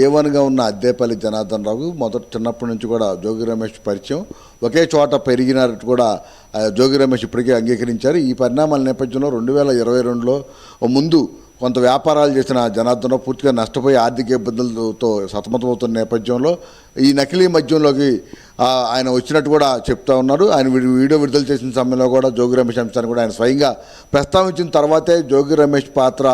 ఏవన్గా ఉన్న అద్దేపల్లి జనార్దన్ రావు చిన్నప్పటి నుంచి కూడా జోగి రమేష్ పరిచయం, ఒకే చోట పెరిగినట్టు కూడా జోగి రమేష్ ఇప్పటికే అంగీకరించారు. ఈ పరిణామాల నేపథ్యంలో 2022లో ముందు కొంత వ్యాపారాలు చేసిన జనార్దన్ రావు పూర్తిగా నష్టపోయి ఆర్థిక ఇబ్బందులతో సతమతమవుతున్న నేపథ్యంలో ఈ నకిలీ మద్యంలోకి ఆయన వచ్చినట్టు కూడా చెప్తా ఉన్నారు. ఆయన వీడియో విడుదల చేసిన సమయంలో కూడా జోగి రమేష్ అంశాన్ని కూడా ఆయన స్వయంగా ప్రస్తావించిన తర్వాతే జోగి రమేష్ పాత్ర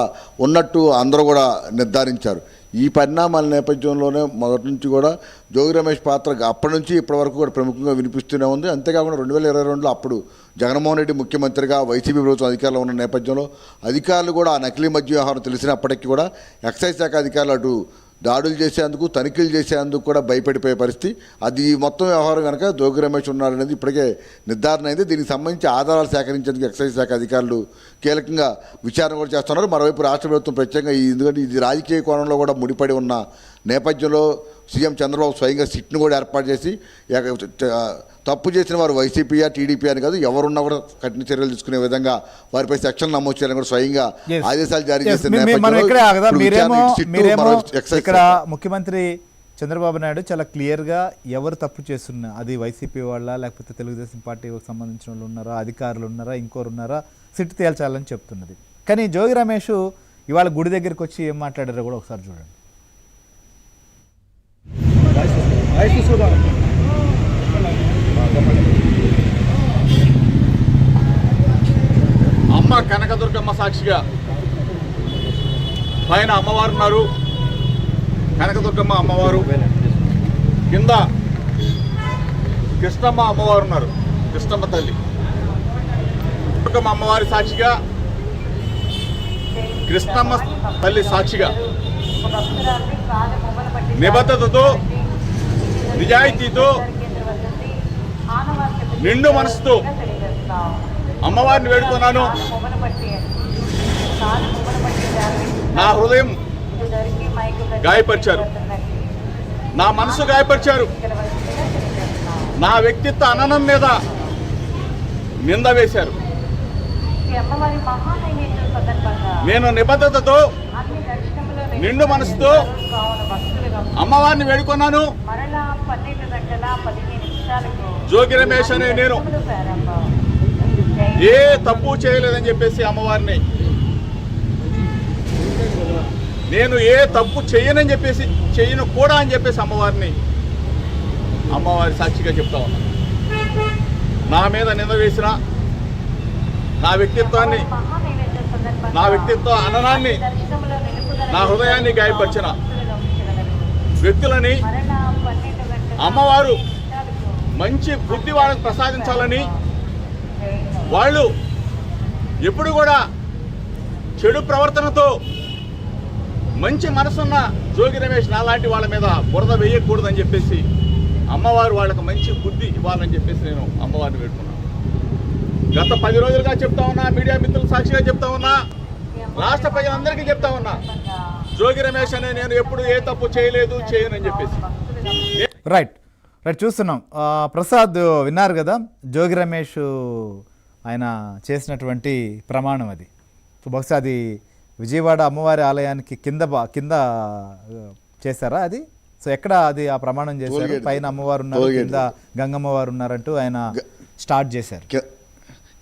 ఉన్నట్టు అందరూ కూడా నిర్ధారించారు. ఈ పరిణామాల నేపథ్యంలోనే మొదటి నుంచి కూడా జోగి రమేష్ పాత్ర అప్పటి నుంచి ఇప్పటి వరకు కూడా ప్రముఖంగా వినిపిస్తూనే ఉంది. అంతేకాకుండా 2022లో అప్పుడు జగన్మోహన్ రెడ్డి ముఖ్యమంత్రిగా వైసీపీ ప్రభుత్వం అధికారంలో ఉన్న నేపథ్యంలో అధికారులు కూడా నకిలీ మద్య వ్యవహారం తెలిసినప్పటికీ కూడా ఎక్సైజ్ శాఖ అధికారులు అటు దాడులు చేసేందుకు, తనిఖీలు చేసేందుకు కూడా భయపడిపోయే పరిస్థితి. అది మొత్తం వ్యవహారం కనుక జోగి రమేష్ ఉన్నారనేది ఇప్పటికే నిర్ధారణ అయింది. దీనికి సంబంధించి ఆధారాలు సేకరించేందుకు ఎక్సైజ్ శాఖ అధికారులు కీలకంగా విచారణ కూడా చేస్తున్నారు. మరోవైపు రాష్ట్ర ప్రభుత్వం ప్రత్యేకంగా ఎందుకంటే ఇది రాజకీయ కోణంలో కూడా ముడిపడి ఉన్న నేపథ్యంలో సీఎం చంద్రబాబు స్వయంగా సిట్ను కూడా ఏర్పాటు చేసి తప్పు చేసిన వారు వైసీపీయా టీడీపీ అని కాదు, ఎవరున్నా కూడా కఠిన చర్యలు తీసుకునే విధంగా వారిపై సెక్షన్ నమోదు చేయాలని కూడా స్వయంగా ఆదేశాలు జారీ చేసిన ఇక్కడ ముఖ్యమంత్రి చంద్రబాబు నాయుడు చాలా క్లియర్గా ఎవరు తప్పు చేస్తున్నా, అది వైసీపీ వాళ్ళ లేకపోతే తెలుగుదేశం పార్టీకి సంబంధించిన వాళ్ళు ఉన్నారా, అధికారులు ఉన్నారా, ఇంకోరు ఉన్నారా, సిట్ తేల్చాలని చెప్తున్నది. కానీ జోగి రమేష్ ఇవాళ గుడి దగ్గరికి వచ్చి ఏం మాట్లాడారో కూడా ఒకసారి చూడండి. అమ్మ కనకదుర్గమ్మ సాక్షిగా పైన అమ్మవారు ఉన్నారు, కనకదుర్గమ్మ అమ్మవారు, కింద కృష్ణమ్మ అమ్మవారు ఉన్నారు, కృష్ణమ్మ తల్లి. దుర్గమ్మ అమ్మవారి సాక్షిగా, కృష్ణమ్మ తల్లి సాక్షిగా నిబద్ధతతో, నిజాయితీతో, నిండు మనసుతో అమ్మవారిని వేడుకున్నాను. నా హృదయం గాయపరిచారు, నా మనసు గాయపరిచారు, నా వ్యక్తిత్వ అననం మీద నింద వేశారు. నేను నిబద్ధతతో, నిండు మనసుతో అమ్మవారిని వేడుకున్నాను. జోగి రమేష్ అనే నేను ఏ తప్పు చేయలేదని చెప్పేసి అమ్మవారిని, నేను ఏ తప్పు చేయనని చెప్పేసి, చేయను కూడా అని చెప్పేసి అమ్మవారి సాక్షిగా చెప్తా ఉన్నా. నా మీద నింద వేసిన, నా వ్యక్తిత్వ అననాన్ని, నా హృదయాన్ని గాయపరిచిన వ్యక్తులని అమ్మవారు మంచి బుద్ధి వాళ్ళకి ప్రసాదించాలని, వాళ్ళు ఎప్పుడు కూడా చెడు ప్రవర్తనతో మంచి మనసున్న జోగి రమేష్ నాలాంటి వాళ్ళ మీద బురద వేయకూడదని చెప్పేసి అమ్మవారు వాళ్ళకి మంచి బుద్ధి ఇవ్వాలని చెప్పేసి నేను అమ్మవారిని వేడుకున్నాను. గత 10 రోజులుగా చెప్తా ఉన్నా, మీడియా మిత్రుల సాక్షిగా చెప్తా ఉన్నా, రాష్ట్ర ప్రజలందరికీ చెప్తా ఉన్నా, జోగి రమేష్ అనే నేను ఎప్పుడు ఏ తప్పు చేయలేదు, చేయనని చెప్పేసి. రైట్ చూస్తున్నాం. ప్రసాద్ విన్నారు కదా, జోగి రమేష్ ఆయన చేసినటువంటి ప్రమాణం అది. బహుశా అది విజయవాడ అమ్మవారి ఆలయానికి కింద చేశారా అది? సో ఎక్కడ అది ఆ ప్రమాణం చేశారు? పైన అమ్మవారు ఉన్నారు, కింద గంగమ్మవారు ఉన్నారంటూ ఆయన స్టార్ట్ చేశారు.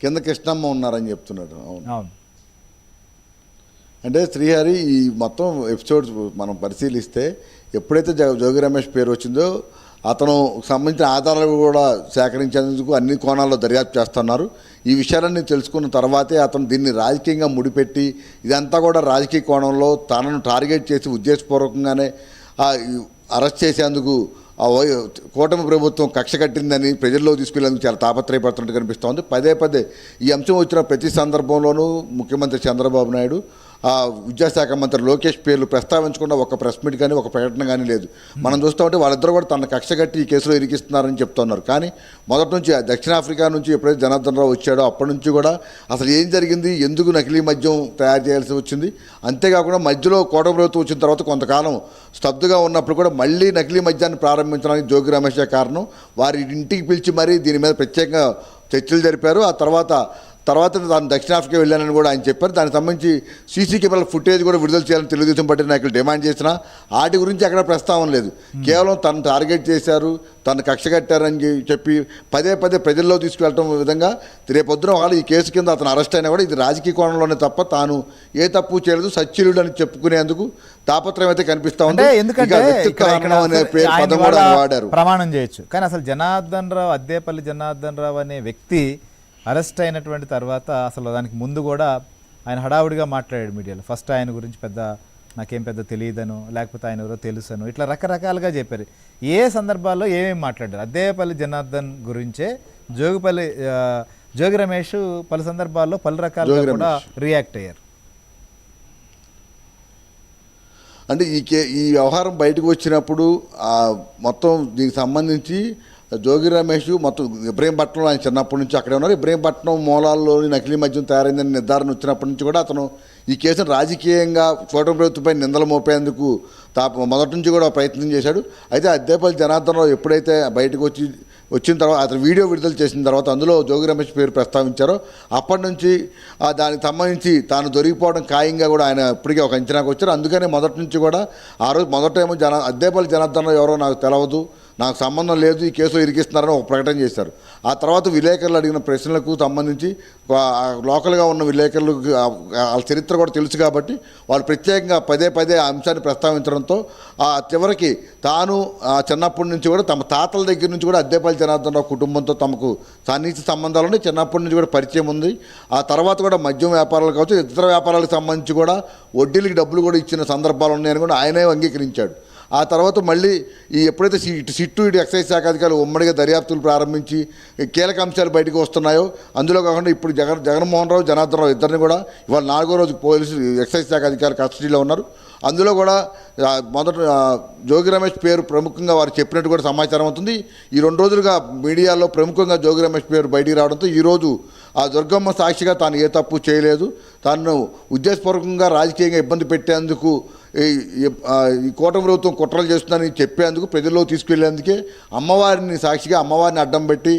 కింద కృష్ణమ్మ ఉన్నారని చెప్తున్నారు. అవును. అంటే శ్రీహరి ఈ మొత్తం ఎపిసోడ్స్ మనం పరిశీలిస్తే ఎప్పుడైతే జోగి రమేష్ పేరు వచ్చిందో అతను సంబంధించిన ఆధారాలు కూడా సేకరించేందుకు అన్ని కోణాల్లో దర్యాప్తు చేస్తున్నారు. ఈ విషయాలన్నీ తెలుసుకున్న తర్వాతే అతను దీన్ని రాజకీయంగా ముడిపెట్టి ఇదంతా కూడా రాజకీయ కోణంలో తనను టార్గెట్ చేసి ఉద్దేశపూర్వకంగానే అరెస్ట్ చేసేందుకు కూటమి ప్రభుత్వం కక్ష కట్టిందని ప్రజల్లో తీసుకెళ్లేందుకు చాలా తాపత్రయపడుతున్నట్టు కనిపిస్తోంది. పదే ఈ అంశం వచ్చిన ప్రతి సందర్భంలోనూ ముఖ్యమంత్రి చంద్రబాబు నాయుడు, విద్యాశాఖ మంత్రి లోకేష్ పేర్లు ప్రస్తావించకుండా ఒక ప్రెస్ మీట్ కానీ ఒక ప్రకటన కానీ లేదు. మనం చూస్తామంటే వాళ్ళిద్దరూ కూడా తన కక్ష కట్టి ఈ కేసులో ఇరికిస్తున్నారని చెప్తున్నారు. కానీ మొదటి నుంచి దక్షిణాఫ్రికా నుంచి ఎప్పుడైతే జనార్దన్ రావు వచ్చాడో అప్పటి నుంచి కూడా అసలు ఏం జరిగింది, ఎందుకు నకిలీ మద్యం తయారు చేయాల్సి వచ్చింది, అంతేకాకుండా మధ్యలో కూటమి ప్రభుత్వం వచ్చిన తర్వాత కొంతకాలం స్తబ్దుగా ఉన్నప్పుడు కూడా మళ్ళీ నకిలీ మద్యాన్ని ప్రారంభించడానికి జోగి రమేషే కారణం. వారి ఇంటికి పిలిచి మరీ దీని మీద ప్రత్యేకంగా చర్చలు జరిపారు. ఆ తర్వాత తర్వాత తాను దక్షిణాఫ్రికా వెళ్ళానని కూడా ఆయన చెప్పారు. దానికి సంబంధించి సీసీ కెమెరాల ఫుటేజ్ కూడా విడుదల చేయాలని తెలుగుదేశం పార్టీ నాయకులు డిమాండ్ చేసినా వాటి గురించి అక్కడ ప్రస్తావన లేదు. కేవలం తను టార్గెట్ చేశారు, తను కక్ష కట్టారని చెప్పి పదే పదే ప్రజల్లో తీసుకువెళ్ళటం విధంగా రేపొద్దున వాళ్ళు ఈ కేసు కింద అతను అరెస్ట్ అయినా కూడా ఇది రాజకీయ కోణంలోనే తప్ప తాను ఏ తప్పు చేయలేదు, సచ్చీలుడు అని చెప్పుకునేందుకు తాపత్రయం అయితే కనిపిస్తా ఉంది. ఎందుకంటే అనే పేరు పదం కూడా వాడారు. ప్రమాణం చేయొచ్చు, కానీ అసలు జనార్దన్ రావు, అద్దేపల్లి జనార్దన్ రావు అనే వ్యక్తి అరెస్ట్ అయినటువంటి తర్వాత అసలు దానికి ముందు కూడా ఆయన హడావుడిగా మాట్లాడాడు మీడియాలో. ఫస్ట్ ఆయన గురించి నాకేం పెద్ద తెలియదను, లేకపోతే ఆయన ఎవరో తెలుసను, ఇట్లా రకరకాలుగా చెప్పారు. ఏ సందర్భాల్లో ఏమేమి మాట్లాడారు? అద్దేపల్లి జనార్దన్ గురించే జోగి రమేష్ పలు సందర్భాల్లో పలు రకాలుగా కూడా రియాక్ట్ అయ్యారు. అంటే ఈ వ్యవహారం బయటకు వచ్చినప్పుడు మొత్తం దీనికి సంబంధించి జోగి రమేష్ మొత్తం ఇబ్రహీంపట్నంలో ఆయన చిన్నప్పటి నుంచి అక్కడే ఉన్నారు. ఇబ్రహీంపట్నం మూలాల్లోని నకిలీ మద్యం తయారైందని నిర్ధారణ వచ్చినప్పటి నుంచి కూడా అతను ఈ కేసును రాజకీయంగా కూటమి ప్రభుత్వంపై నిందలు మోపేందుకు మొదటి నుంచి కూడా ప్రయత్నం చేశాడు. అయితే అద్దేపల్లి జనార్దన్ రావు ఎప్పుడైతే బయటకు వచ్చిన తర్వాత అతను వీడియో విడుదల చేసిన తర్వాత అందులో జోగి రమేష్ పేరు ప్రస్తావించారో అప్పటి నుంచి దానికి సంబంధించి తాను దొరికిపోవడం ఖాయంగా కూడా ఆయన ఇప్పటికే ఒక అంచనాకు వచ్చారు. అందుకనే మొదటి నుంచి కూడా ఆ రోజు మొదటేమో అద్దేపల్లి జనార్దన్ రావు ఎవరో నాకు తెలవదు, నాకు సంబంధం లేదు, ఈ కేసులో ఇరికిస్తున్నారని ఒక ప్రకటన చేశారు. ఆ తర్వాత విలేకరులు అడిగిన ప్రశ్నలకు సంబంధించి లోకల్గా ఉన్న విలేకరులకు వాళ్ళ చరిత్ర కూడా తెలుసు కాబట్టి వాళ్ళు ప్రత్యేకంగా పదే పదే ఆ అంశాన్ని ప్రస్తావించడంతో చివరికి తాను చిన్నప్పటి నుంచి కూడా తమ తాతల దగ్గర నుంచి కూడా అద్దేపల్లి జనార్దన్ రావు కుటుంబంతో తమకు సన్నిహిత సంబంధాలు ఉన్నాయి, చిన్నప్పటి నుంచి కూడా పరిచయం ఉంది. ఆ తర్వాత కూడా మద్యం వ్యాపారాలు కావచ్చు, ఇతర వ్యాపారాలకు సంబంధించి కూడా వడ్డీలకి డబ్బులు కూడా ఇచ్చిన సందర్భాలు ఉన్నాయని కూడా ఆయనే అంగీకరించాడు. ఆ తర్వాత మళ్ళీ ఎప్పుడైతే సిట్టు ఇటు ఎక్సైజ్ శాఖ అధికారులు ఉమ్మడిగా దర్యాప్తులు ప్రారంభించి కీలక అంశాలు బయటకు వస్తున్నాయో అందులో కాకుండా ఇప్పుడు జగన్మోహన్ రావు, జనార్దన్ రావు ఇద్దరిని కూడా ఇవాళ 4వ రోజు పోలీసులు ఎక్సైజ్ శాఖ అధికారులు కస్టడీలో ఉన్నారు. అందులో కూడా మొదట జోగి రమేష్ పేరు ప్రముఖంగా వారు చెప్పినట్టు కూడా సమాచారం అవుతుంది. ఈ 2 రోజులుగా మీడియాలో ప్రముఖంగా జోగి రమేష్ పేరు బయటికి రావడంతో ఈరోజు ఆ దుర్గమ్మ సాక్షిగా తాను ఏ తప్పు చేయలేదు, తాను ఉద్దేశపూర్వకంగా రాజకీయంగా ఇబ్బంది పెట్టేందుకు ఈ కూటమి ప్రభుత్వం కుట్రలు చేస్తుందని చెప్పేందుకు ప్రజల్లో తీసుకెళ్లేందుకే అమ్మవారిని సాక్షిగా అమ్మవారిని అడ్డం పెట్టి